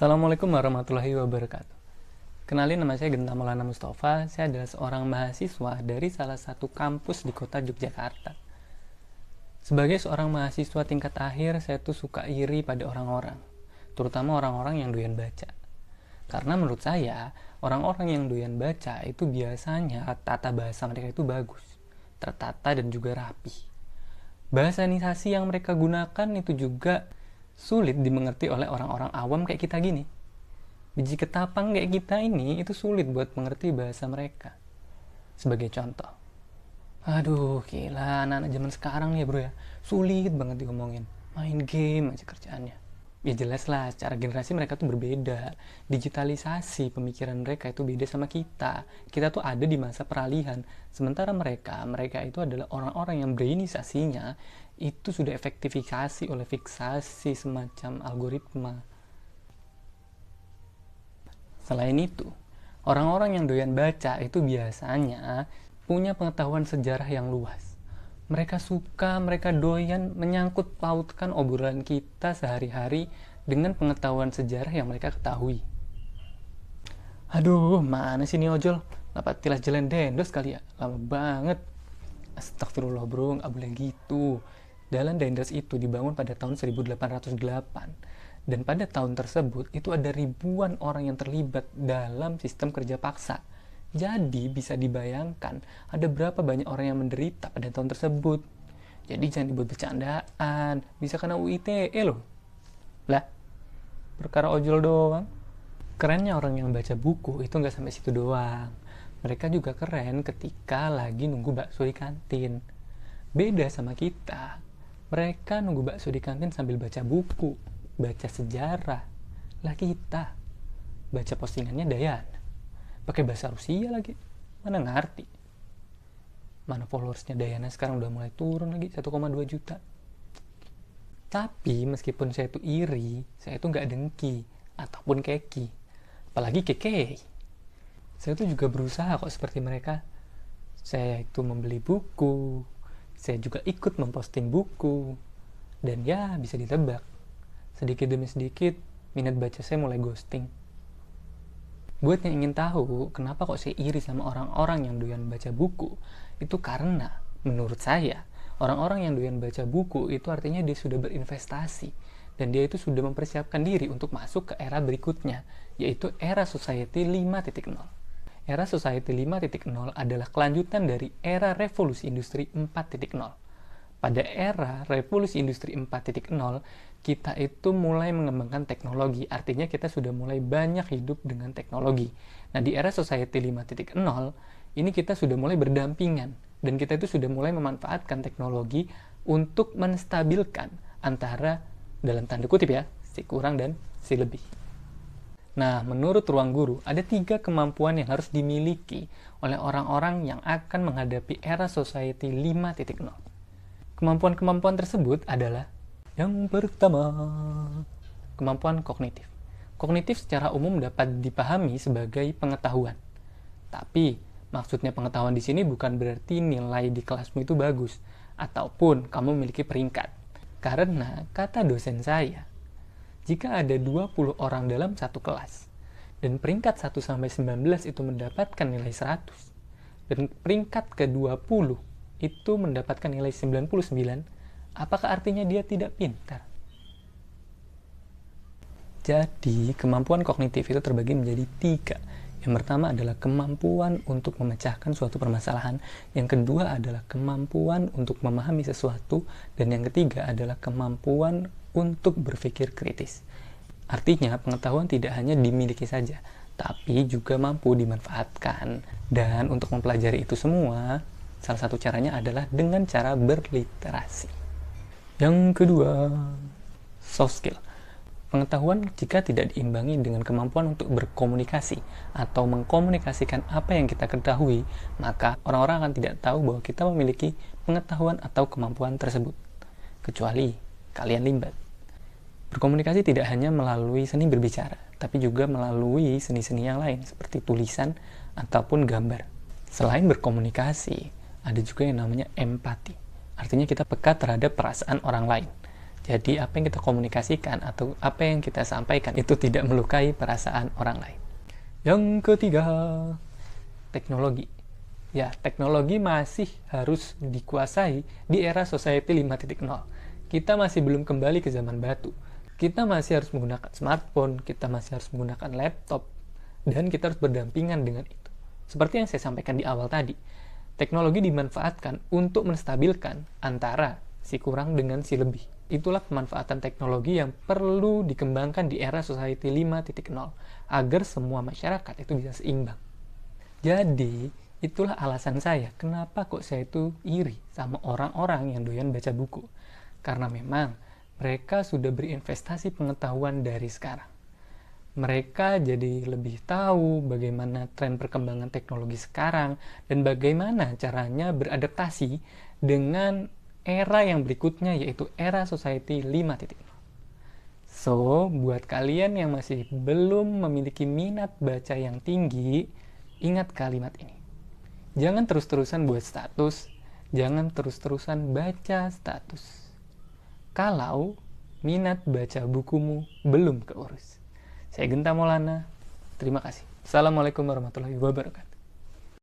Assalamualaikum warahmatullahi wabarakatuh. Kenalin, nama saya Genta Maulana Mustafa. Saya adalah seorang mahasiswa dari salah satu kampus di kota Yogyakarta. Sebagai seorang mahasiswa tingkat akhir, saya tuh suka iri pada orang-orang, terutama orang-orang yang doyan baca. Karena menurut saya, orang-orang yang doyan baca itu biasanya tata bahasa mereka itu bagus, tertata dan juga rapi. Bahasanisasi yang mereka gunakan itu juga sulit dimengerti oleh orang-orang awam kayak kita gini. Biji ketapang kayak kita ini itu sulit buat mengerti bahasa mereka. Sebagai contoh, aduh gila, anak-anak zaman sekarang nih bro ya, sulit banget diomongin, main game aja kerjaannya. Ya jelas lah, secara generasi mereka tuh berbeda. Digitalisasi pemikiran mereka itu beda sama kita. Kita tuh ada di masa peralihan. Sementara mereka itu adalah orang-orang yang brainisasinya itu sudah efektifikasi oleh fiksasi semacam algoritma. Selain itu, orang-orang yang doyan baca itu biasanya punya pengetahuan sejarah yang luas. Mereka doyan menyangkut pautkan obrolan kita sehari-hari dengan pengetahuan sejarah yang mereka ketahui. Aduh, mana sih ini ojol? Dapat tilas jalan dendos kali ya? Lama banget. Astagfirullah bro, nggak boleh gitu. Jalan Dendels itu dibangun pada tahun 1808. Dan pada tahun tersebut, itu ada ribuan orang yang terlibat dalam sistem kerja paksa. Jadi bisa dibayangkan ada berapa banyak orang yang menderita pada tahun tersebut. Jadi jangan dibuat bercandaan, bisa kena UITE loh. Lah, perkara ojol doang. Kerennya orang yang baca buku itu nggak sampai situ doang. Mereka juga keren ketika lagi nunggu bakso di kantin. Beda sama kita. Mereka nunggu bakso di kantin sambil baca buku, baca sejarah. Lah kita baca postingannya Dayana. Pakai bahasa Rusia lagi, mana ngerti. Mana followersnya Dayana sekarang udah mulai turun lagi, 1,2 juta. Tapi meskipun saya itu iri, saya itu nggak dengki ataupun keki, apalagi keke. Saya itu juga berusaha kok seperti mereka. Saya itu membeli buku, saya juga ikut memposting buku, dan ya bisa ditebak, sedikit demi sedikit minat baca saya mulai ghosting. Buat yang ingin tahu kenapa kok saya iri sama orang-orang yang doyan baca buku, itu karena menurut saya orang-orang yang doyan baca buku itu artinya dia sudah berinvestasi dan dia itu sudah mempersiapkan diri untuk masuk ke era berikutnya, yaitu era Society 5.0. Era Society 5.0 adalah kelanjutan dari era revolusi industri 4.0. Pada era revolusi industri 4.0, kita itu mulai mengembangkan teknologi, artinya kita sudah mulai banyak hidup dengan teknologi. Nah, di era Society 5.0, ini kita sudah mulai berdampingan, dan kita itu sudah mulai memanfaatkan teknologi untuk menstabilkan antara, dalam tanda kutip ya, si kurang dan si lebih. Nah, menurut Ruang Guru, ada 3 kemampuan yang harus dimiliki oleh orang-orang yang akan menghadapi era Society 5.0. Kemampuan-kemampuan tersebut adalah yang pertama, kemampuan kognitif. Kognitif secara umum dapat dipahami sebagai pengetahuan. Tapi, maksudnya pengetahuan di sini bukan berarti nilai di kelasmu itu bagus, ataupun kamu memiliki peringkat. Karena, kata dosen saya, jika ada 20 orang dalam satu kelas, dan peringkat 1-19 itu mendapatkan nilai 100, dan peringkat ke-20 itu mendapatkan nilai 99, apakah artinya dia tidak pintar? Jadi, kemampuan kognitif itu terbagi menjadi 3. Yang pertama adalah kemampuan untuk memecahkan suatu permasalahan, yang kedua adalah kemampuan untuk memahami sesuatu, dan yang ketiga adalah kemampuan untuk berpikir kritis. Artinya, pengetahuan tidak hanya dimiliki saja, tapi juga mampu dimanfaatkan. Dan untuk mempelajari itu semua, salah satu caranya adalah dengan cara berliterasi. Yang kedua, soft skill. Pengetahuan jika tidak diimbangi dengan kemampuan untuk berkomunikasi atau mengkomunikasikan apa yang kita ketahui, maka orang-orang akan tidak tahu bahwa kita memiliki pengetahuan atau kemampuan tersebut. Kecuali kalian limbat. Berkomunikasi tidak hanya melalui seni berbicara, tapi juga melalui seni-seni yang lain, seperti tulisan ataupun gambar. Selain berkomunikasi, ada juga yang namanya empati. Artinya kita peka terhadap perasaan orang lain. Jadi apa yang kita komunikasikan atau apa yang kita sampaikan itu tidak melukai perasaan orang lain. Yang ketiga, teknologi. Ya, teknologi masih harus dikuasai di era society 5.0. Kita masih belum kembali ke zaman batu. Kita masih harus menggunakan smartphone, kita masih harus menggunakan laptop, dan kita harus berdampingan dengan itu. Seperti yang saya sampaikan di awal tadi, teknologi dimanfaatkan untuk menstabilkan antara si kurang dengan si lebih. Itulah pemanfaatan teknologi yang perlu dikembangkan di era society 5.0 agar semua masyarakat itu bisa seimbang. Jadi, itulah alasan saya kenapa kok saya itu iri sama orang-orang yang doyan baca buku. Karena memang mereka sudah berinvestasi pengetahuan dari sekarang. Mereka jadi lebih tahu bagaimana tren perkembangan teknologi sekarang dan bagaimana caranya beradaptasi dengan era yang berikutnya, yaitu era society 5.0. So, buat kalian yang masih belum memiliki minat baca yang tinggi, ingat kalimat ini. Jangan terus-terusan buat status, jangan terus-terusan baca status. Kalau minat baca bukumu belum keurus. Saya Genta Maulana, terima kasih. Assalamualaikum warahmatullahi wabarakatuh.